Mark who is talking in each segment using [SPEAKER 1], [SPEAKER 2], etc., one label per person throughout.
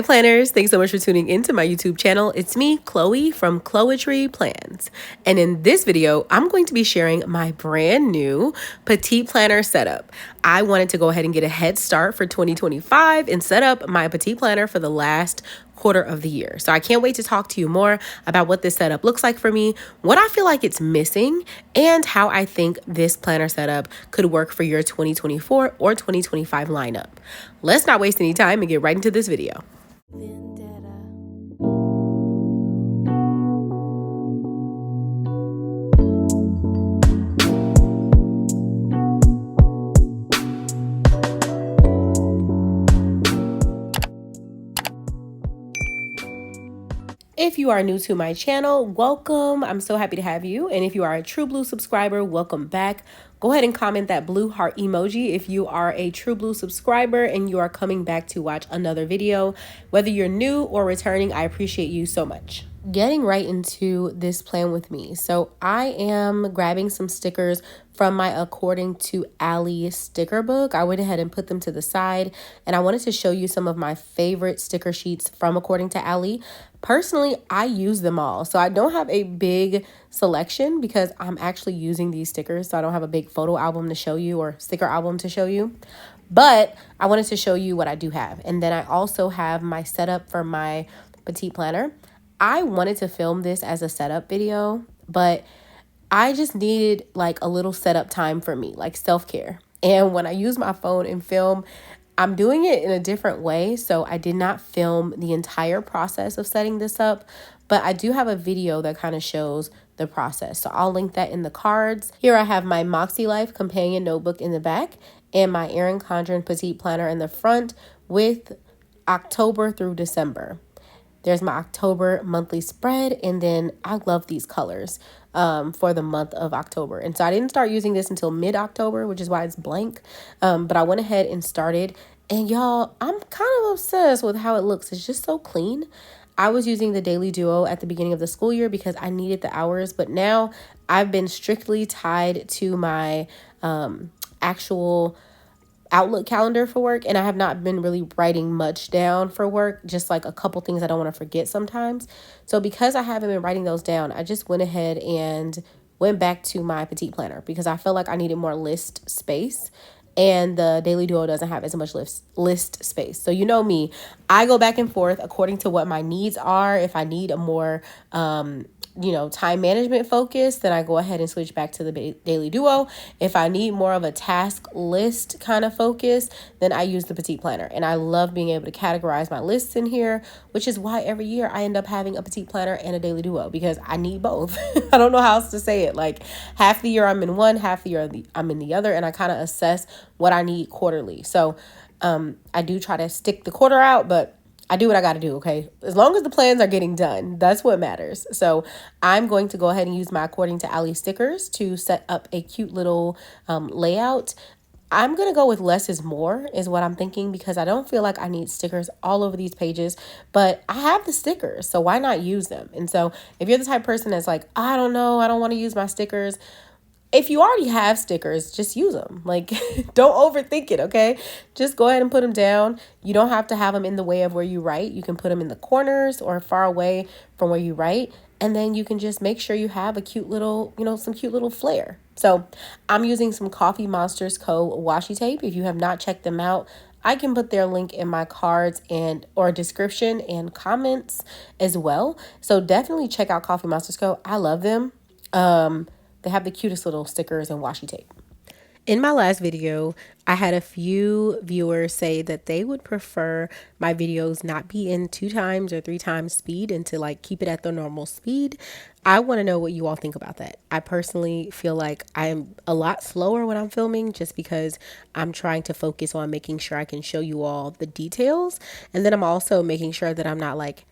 [SPEAKER 1] Hi planners, thanks so much for tuning into my YouTube channel. It's me, Chloe from Chloetry Plans. And in this video, I'm going to be sharing my brand new Petite Planner setup. I wanted to go ahead and get a head start for 2025 and set up my Petite Planner for the last quarter of the year. So I can't wait to talk to you more about what this setup looks like for me, what I feel like it's missing, and how I think this planner setup could work for your 2024 or 2025 lineup. Let's not waste any time and get right into this video. If you are new to my channel, welcome. I'm so happy to have you. And if you are a True Blue subscriber, welcome back. Go ahead and comment that blue heart emoji if you are a True Blue subscriber and you are coming back to watch another video. Whether you're new or returning, I appreciate you so much. Getting right into this plan with me. So I am grabbing some stickers from my According to Ali sticker book. I went ahead and put them to the side, and I wanted to show you some of my favorite sticker sheets from According to Ali. Personally, I use them all. So I don't have a big selection because I'm actually using these stickers. So I don't have a big photo album to show you or sticker album to show you. But I wanted to show you what I do have. And then I also have my setup for my Petite Planner. I wanted to film this as a setup video, but I just needed like a little setup time for me, like self-care. And when I use my phone and film, I'm doing it in a different way. So I did not film the entire process of setting this up, but I do have a video that kind of shows the process. So I'll link that in the cards. Here I have my Moxie Life companion notebook in the back and my Erin Condren Petite Planner in the front with October through December. There's my October monthly spread, and then I love these colors for the month of October. And so I didn't start using this until mid-October, which is why it's blank. But I went ahead and started, and y'all, I'm kind of obsessed with how it looks. It's just so clean. I was using the Daily Duo at the beginning of the school year because I needed the hours, but now I've been strictly tied to my actual Outlook calendar for work, and I have not been really writing much down for work, just like a couple things I don't want to forget sometimes. So because I haven't been writing those down, I just went ahead and went back to my Petite Planner because I felt like I needed more list space, and the Daily Duo doesn't have as much list space. So you know me, I go back and forth according to what my needs are. If I need a more time management focus, then I go ahead and switch back to the Daily Duo. If I need more of a task list kind of focus, then I use the Petite Planner. And I love being able to categorize my lists in here, which is why every year I end up having a Petite Planner and a Daily Duo because I need both. I don't know how else to say it. Like half the year I'm in one, half the year I'm in the other, and I kind of assess what I need quarterly. So I do try to stick the quarter out, but I do what I got to do, okay? As long as the plans are getting done, that's what matters. So I'm going to go ahead and use my According to Ali stickers to set up a cute little layout. I'm going to go with less is more is what I'm thinking because I don't feel like I need stickers all over these pages, but I have the stickers, so why not use them? And so if you're the type of person that's like, I don't know, I don't want to use my stickers, if you already have stickers, just use them. Like, don't overthink it, okay? Just go ahead and put them down. You don't have to have them in the way of where you write. You can put them in the corners or far away from where you write. And then you can just make sure you have a cute little, some cute little flair. So I'm using some Coffee Monsters Co. washi tape. If you have not checked them out, I can put their link in my cards or description and comments as well. So definitely check out Coffee Monsters Co. I love them. They have the cutest little stickers and washi tape. In my last video, I had a few viewers say that they would prefer my videos not be in 2 times or 3 times speed and to like keep it at the normal speed. I want to know what you all think about that. I personally feel like I'm a lot slower when I'm filming just because I'm trying to focus on making sure I can show you all the details. And then I'm also making sure that I'm not like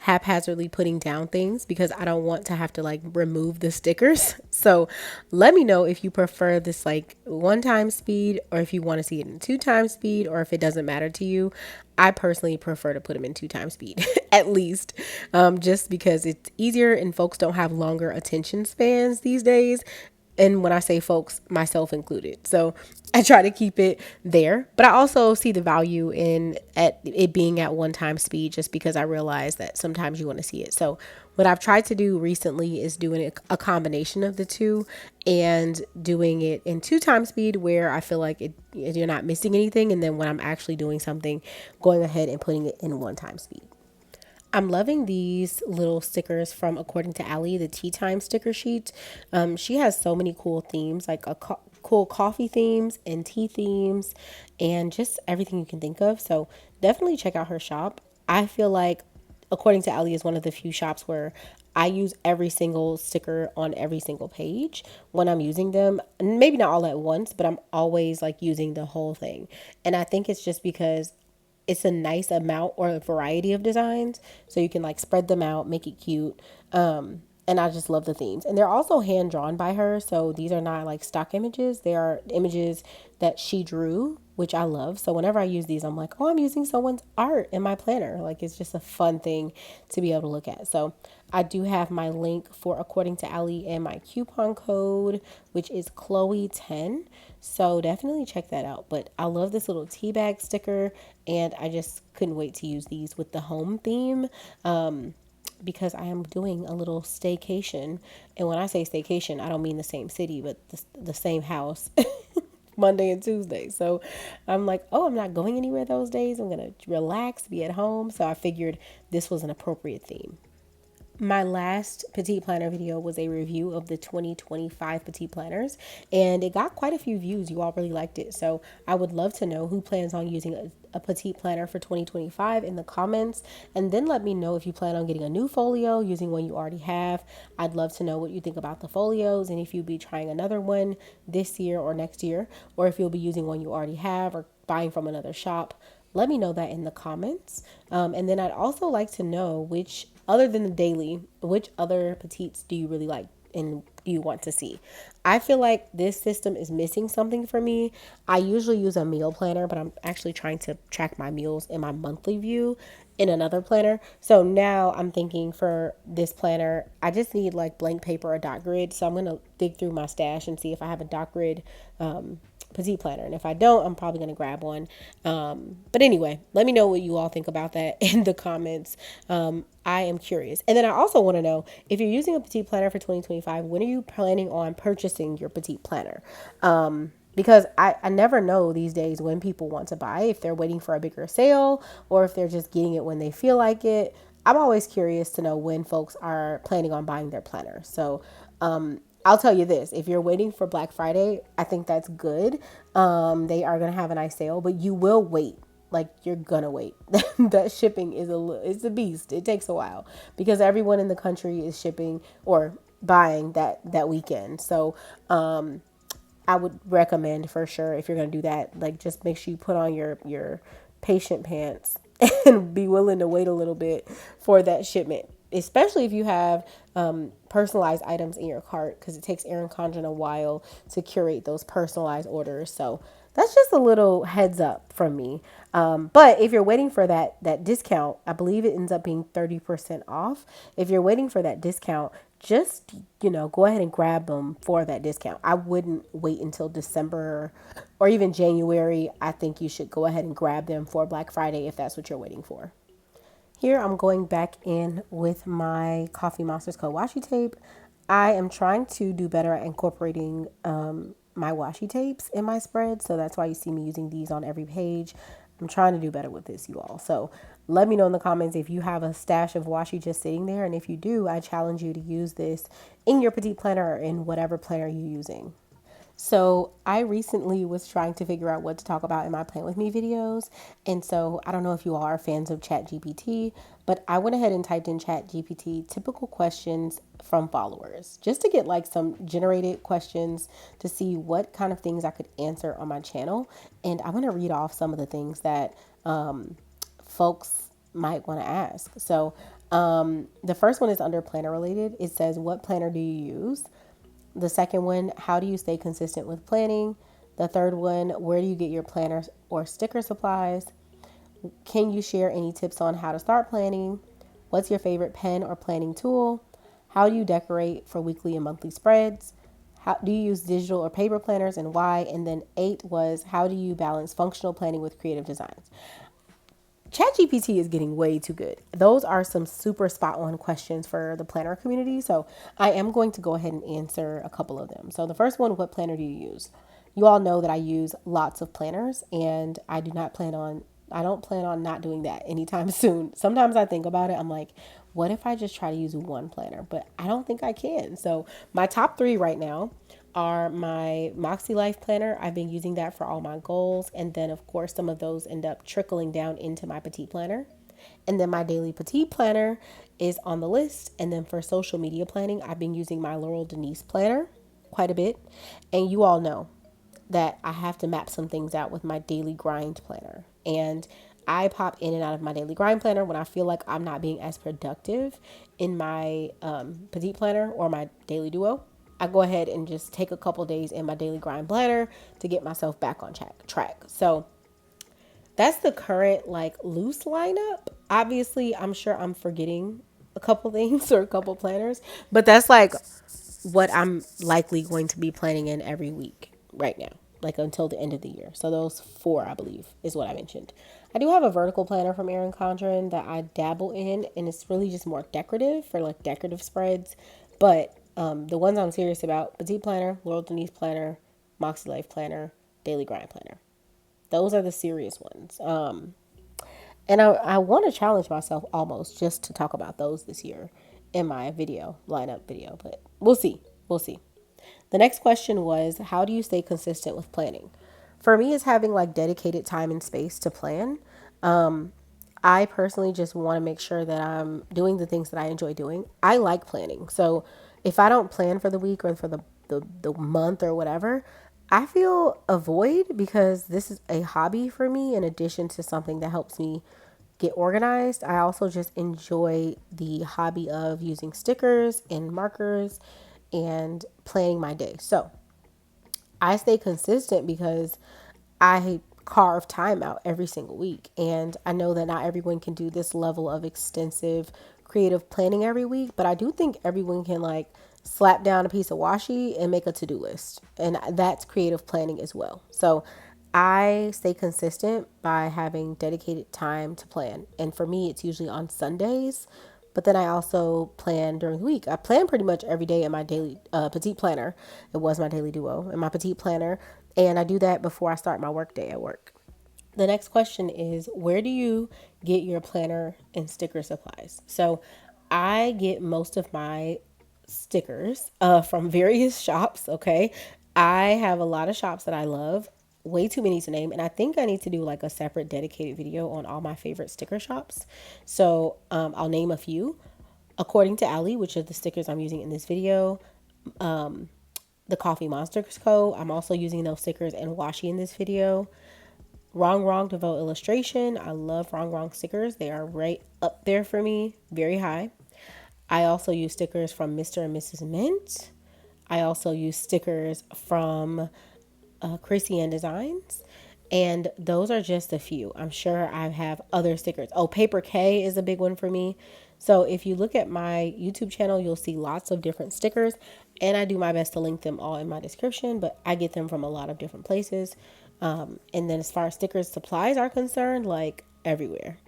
[SPEAKER 1] haphazardly putting down things because I don't want to have to like remove the stickers. So let me know if you prefer this like 1 time speed or if you want to see it in 2 times speed or if it doesn't matter to you. I personally prefer to put them in 2 times speed at least, just because it's easier and folks don't have longer attention spans these days. And when I say folks, myself included. So I try to keep it there, but I also see the value in at it being at one time speed, just because I realize that sometimes you want to see it. So what I've tried to do recently is doing a combination of the two and doing it in two times speed, where I feel like you're not missing anything. And then when I'm actually doing something, going ahead and putting it in one time speed. I'm loving these little stickers from According to Allie, the tea time sticker sheet. She has so many cool themes, like cool coffee themes and tea themes, and just everything you can think of. So definitely check out her shop. I feel like According to Allie is one of the few shops where I use every single sticker on every single page when I'm using them. Maybe not all at once, but I'm always like using the whole thing. And I think it's just because it's a nice amount or a variety of designs, so you can like spread them out, make it cute. And I just love the themes, and they're also hand drawn by her, so these are not like stock images. They are images that she drew, which I love. So whenever I use these, I'm like, oh, I'm using someone's art in my planner. Like, it's just a fun thing to be able to look at. So I do have my link for According to Allie and my coupon code, which is Chloe10. So definitely check that out. But I love this little tea bag sticker, and I just couldn't wait to use these with the home theme. Because I am doing a little staycation. And when I say staycation, I don't mean the same city, but the same house. Monday and Tuesday. So I'm like, oh, I'm not going anywhere those days. I'm going to relax, be at home. So I figured this was an appropriate theme. My last Petite Planner video was a review of the 2025 Petite Planners, and it got quite a few views. You all really liked it. So I would love to know who plans on using a Petite Planner for 2025 in the comments, and then let me know if you plan on getting a new folio using one you already have. I'd love to know what you think about the folios, and if you'll be trying another one this year or next year, or if you'll be using one you already have or buying from another shop. Let me know that in the comments. And then I'd also like to know which, other than the daily, which other petites do you really like and do you want to see? I feel like this system is missing something for me. I usually use a meal planner, but I'm actually trying to track my meals in my monthly view in another planner. So now I'm thinking for this planner, I just need like blank paper or dot grid. So I'm going to dig through my stash and see if I have a dot grid Petite Planner. And if I don't, I'm probably going to grab one. But anyway, let me know what you all think about that in the comments. I am curious. And then I also want to know, if you're using a Petite Planner for 2025, when are you planning on purchasing your Petite Planner? Because I never know these days when people want to buy, if they're waiting for a bigger sale or if they're just getting it when they feel like it. I'm always curious to know when folks are planning on buying their planner. So I'll tell you this, if you're waiting for Black Friday, I think that's good. They are going to have a nice sale, but you will wait. Like, you're gonna wait. That shipping is it's a beast. It takes a while because everyone in the country is shipping or buying that weekend. So I would recommend for sure, if you're gonna do that, like, just make sure you put on your patient pants and be willing to wait a little bit for that shipment, especially if you have personalized items in your cart, because it takes Erin Condren a while to curate those personalized orders. So that's just a little heads up from me. But if you're waiting for that discount, I believe it ends up being 30% off. If you're waiting for that discount, just, go ahead and grab them for that discount. I wouldn't wait until December or even January. I think you should go ahead and grab them for Black Friday if that's what you're waiting for. Here I'm going back in with my Coffee Monsters Co. washi tape. I am trying to do better at incorporating my washi tapes in my spread, so that's why you see me using these on every page. I'm trying to do better with this, you all. So let me know in the comments if you have a stash of washi just sitting there, and if you do, I challenge you to use this in your Petite Planner or in whatever planner you're using. So I recently was trying to figure out what to talk about in my Plan With Me videos. And so I don't know if you all are fans of Chat GPT, but I went ahead and typed in Chat GPT typical questions from followers, just to get like some generated questions to see what kind of things I could answer on my channel. And I'm going to read off some of the things that folks might want to ask. So the first one is under planner related. It says, what planner do you use? The second one, how do you stay consistent with planning? The third one, where do you get your planner or sticker supplies? Can you share any tips on how to start planning? What's your favorite pen or planning tool? How do you decorate for weekly and monthly spreads? How do you use digital or paper planners and why? And then 8 was how do you balance functional planning with creative designs? Chat GPT is getting way too good. Those are some super spot on questions for the planner community. So I am going to go ahead and answer a couple of them. So the first one, what planner do you use? You all know that I use lots of planners and I don't plan on not doing that anytime soon. Sometimes I think about it. I'm like, what if I just try to use one planner? But I don't think I can. So my top 3 right now are my Moxie Life Planner. I've been using that for all my goals. And then, of course, some of those end up trickling down into my Petite Planner. And then my Daily Petite Planner is on the list. And then for social media planning, I've been using my Laurel Denise Planner quite a bit. And you all know that I have to map some things out with my Daily Grind Planner. And I pop in and out of my Daily Grind Planner when I feel like I'm not being as productive in my Petite Planner or my Daily Duo. I go ahead and just take a couple days in my Daily Grind Planner to get myself back on track. So that's the current like loose lineup. Obviously, I'm sure I'm forgetting a couple things or a couple planners, but that's like what I'm likely going to be planning in every week right now, like until the end of the year. So those 4, I believe, is what I mentioned. I do have a vertical planner from Erin Condren that I dabble in, and it's really just more decorative for like decorative spreads. But the ones I'm serious about: Petite Planner, Laurel Denise Planner, Moxie Life Planner, Daily Grind Planner. Those are the serious ones. And I want to challenge myself almost just to talk about those this year in my video lineup video, but we'll see. We'll see. The next question was, how do you stay consistent with planning? For me, it's having like dedicated time and space to plan. I personally just want to make sure that I'm doing the things that I enjoy doing. I like planning. So if I don't plan for the week or for the month or whatever, I feel a void because this is a hobby for me in addition to something that helps me get organized. I also just enjoy the hobby of using stickers and markers and planning my day. So I stay consistent because I carve time out every single week. And I know that not everyone can do this level of extensive creative planning every week, but I do think everyone can like slap down a piece of washi and make a to-do list. And that's creative planning as well. So I stay consistent by having dedicated time to plan. And for me, it's usually on Sundays. But then I also plan during the week. I plan pretty much every day in my daily Petite Planner. It was my daily duo in my Petite Planner. And I do that before I start my work day at work. The next question is, where do you get your planner and sticker supplies? So I get most of my stickers from various shops. Okay. I have a lot of shops that I love, way too many to name. And I think I need to do like a separate dedicated video on all my favorite sticker shops. So I'll name a few. According to Ali, which are the stickers I'm using in this video, the Coffee Monsters Co. I'm also using those stickers and washi in this video. Wrong Wrong Devote Illustration. I love Wrong Wrong stickers. They are right up there for me, very high. I also use stickers from Mr. and Mrs. Mint. I also use stickers from Chrissy Ann Designs. And those are just a few. I'm sure I have other stickers. Oh, Paper K is a big one for me. So if you look at my YouTube channel, you'll see lots of different stickers. And I do my best to link them all in my description, but I get them from a lot of different places. And then as far as stickers supplies are concerned, like everywhere.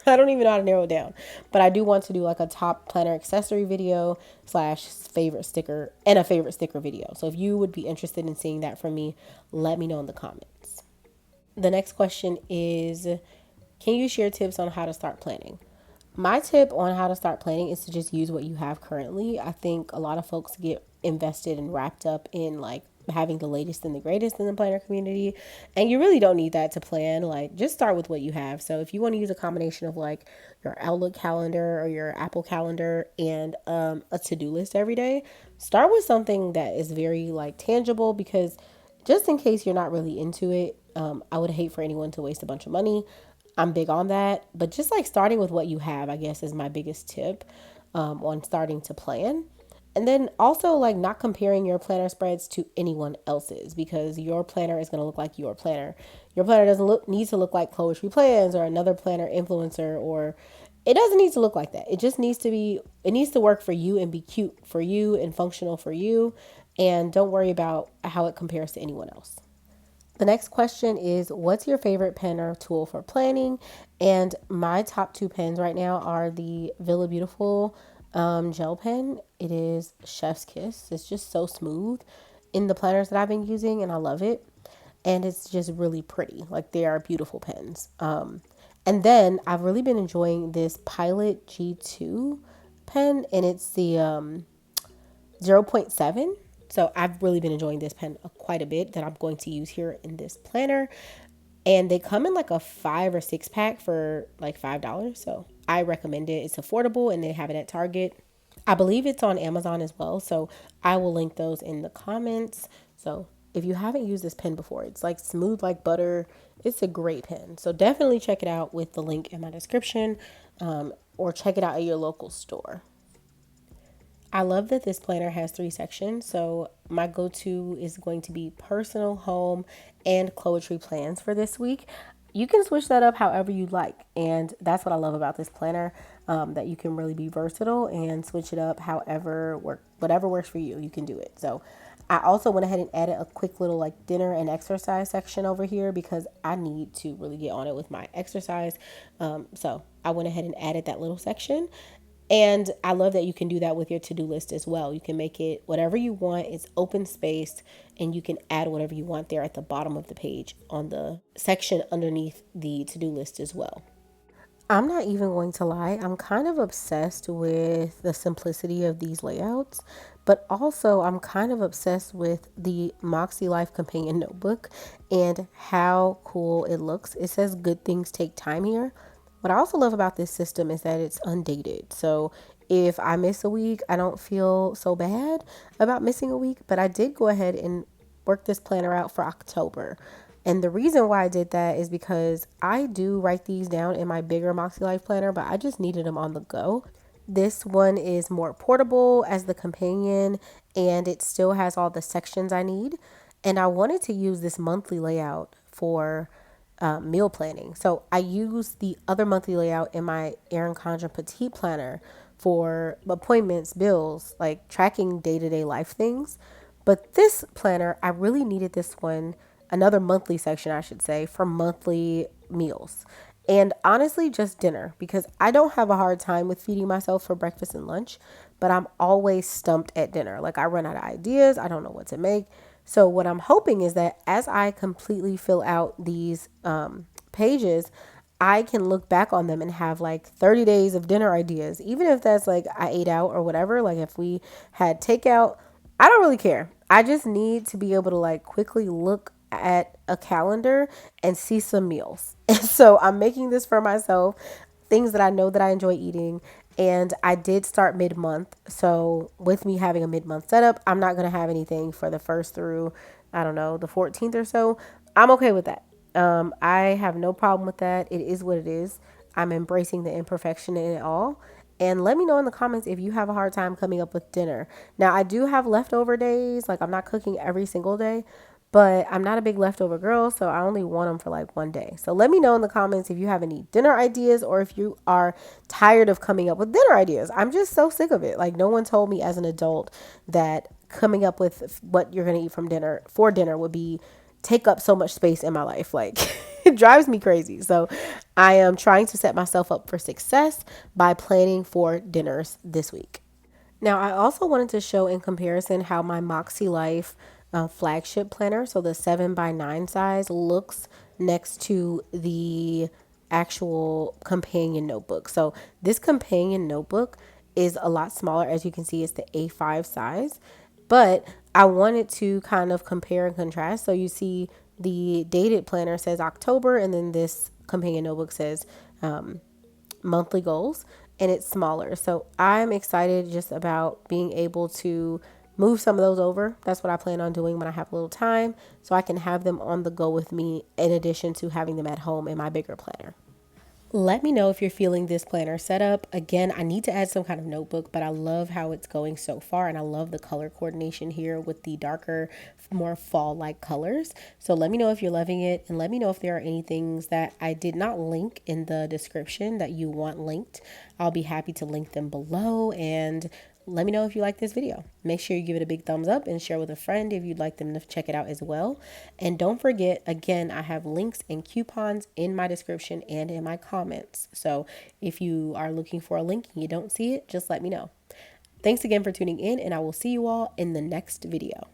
[SPEAKER 1] I don't even know how to narrow it down, but I do want to do like a top planner accessory video slash favorite sticker and a favorite sticker video. So if you would be interested in seeing that from me, let me know in the comments. The next question is, can you share tips on how to start planning? My tip on how to start planning is to just use what you have currently. I think a lot of folks get invested and wrapped up in like having the latest and the greatest in the planner community, and you really don't need that to plan. Like, just start with what you have. So if you want to use a combination of like your Outlook calendar or your Apple calendar and a to-do list every day, start with something that is very like tangible, because just in case you're not really into it, I would hate for anyone to waste a bunch of money. I'm big on that, but just like starting with what you have, I guess, is my biggest tip on starting to plan. And then also like not comparing your planner spreads to anyone else's, because your planner is going to look like your planner. Your planner doesn't need to look like Chloetry plans or another planner influencer, or it doesn't need to look like that. It just needs to be, it needs to work for you and be cute for you and functional for you. And don't worry about how it compares to anyone else. The next question is, what's your favorite pen or tool for planning? And my top two pens right now are the Villa Beautiful gel pen. It is Chef's Kiss. It's just so smooth in the planners that I've been using, and I love it. And it's just really pretty. Like, they are beautiful pens. And then I've really been enjoying this Pilot G2 pen, and it's the 0.7. So I've really been enjoying this pen quite a bit that I'm going to use here in this planner. And they come in like a 5 or 6 pack for like $5. So I recommend it. It's affordable and they have it at Target. I believe it's on Amazon as well. So I will link those in the comments. So if you haven't used this pen before, it's like smooth like butter. It's a great pen. So definitely check it out with the link in my description, or check it out at your local store. I love that this planner has 3 sections. So my go-to is going to be personal, home, and Chloetry plans for this week. You can switch that up however you like. And that's what I love about this planner, that you can really be versatile and switch it up whatever works for you, you can do it. So I also went ahead and added a quick little like dinner and exercise section over here because I need to really get on it with my exercise. So I went ahead and added that little section. And I love that you can do that with your to-do list as well. You can make it whatever you want. It's open spaced and you can add whatever you want there at the bottom of the page on the section underneath the to-do list as well. I'm not even going to lie. I'm kind of obsessed with the simplicity of these layouts, but also I'm kind of obsessed with the Moxie Life Companion Notebook and how cool it looks. It says good things take time here. What I also love about this system is that it's undated. So if I miss a week, I don't feel so bad about missing a week, but I did go ahead and work this planner out for October. And the reason why I did that is because I do write these down in my bigger Moxie Life planner, but I just needed them on the go. This one is more portable as the companion, and it still has all the sections I need. And I wanted to use this monthly layout for meal planning. So I use the other monthly layout in my Erin Condren Petite Planner for appointments, bills, like tracking day-to-day life things. But this planner, I really needed this one, another monthly section, I should say, for monthly meals. And honestly, just dinner, because I don't have a hard time with feeding myself for breakfast and lunch, but I'm always stumped at dinner. Like, I run out of ideas, I don't know what to make. So what I'm hoping is that as I completely fill out these pages, I can look back on them and have like 30 days of dinner ideas, even if that's like I ate out or whatever. Like, if we had takeout, I don't really care. I just need to be able to like quickly look at a calendar and see some meals. And so I'm making this for myself, things that I know that I enjoy eating. And I did start mid-month. So with me having a mid-month setup, I'm not going to have anything for the first through, I don't know, the 14th or so. I'm okay with that. I have no problem with that. It is what it is. I'm embracing the imperfection in it all. And let me know in the comments if you have a hard time coming up with dinner. Now, I do have leftover days. Like, I'm not cooking every single day, but I'm not a big leftover girl, so I only want them for like one day. So let me know in the comments if you have any dinner ideas or if you are tired of coming up with dinner ideas. I'm just so sick of it. Like, no one told me as an adult that coming up with what you're going to eat from dinner for dinner would be take up so much space in my life. Like, it drives me crazy. So I am trying to set myself up for success by planning for dinners this week. Now, I also wanted to show in comparison how my Moxie Life flagship planner, so the 7 by 9 size, looks next to the actual companion notebook. So this companion notebook is a lot smaller. As you can see, it's the A5 size, but I wanted to kind of compare and contrast. So you see the dated planner says October, and then this companion notebook says monthly goals, and it's smaller. So I'm excited just about being able to move some of those over. That's what I plan on doing when I have a little time, so I can have them on the go with me in addition to having them at home in my bigger planner. Let me know if you're feeling this planner setup. Again, I need to add some kind of notebook, but I love how it's going so far. And I love the color coordination here with the darker, more fall-like colors. So let me know if you're loving it. And let me know if there are any things that I did not link in the description that you want linked. I'll be happy to link them below. And Let me know if you like this video. Make sure you give it a big thumbs up and share with a friend if you'd like them to check it out as well. And don't forget, again, I have links and coupons in my description and in my comments. So if you are looking for a link and you don't see it, just let me know. Thanks again for tuning in, and I will see you all in the next video.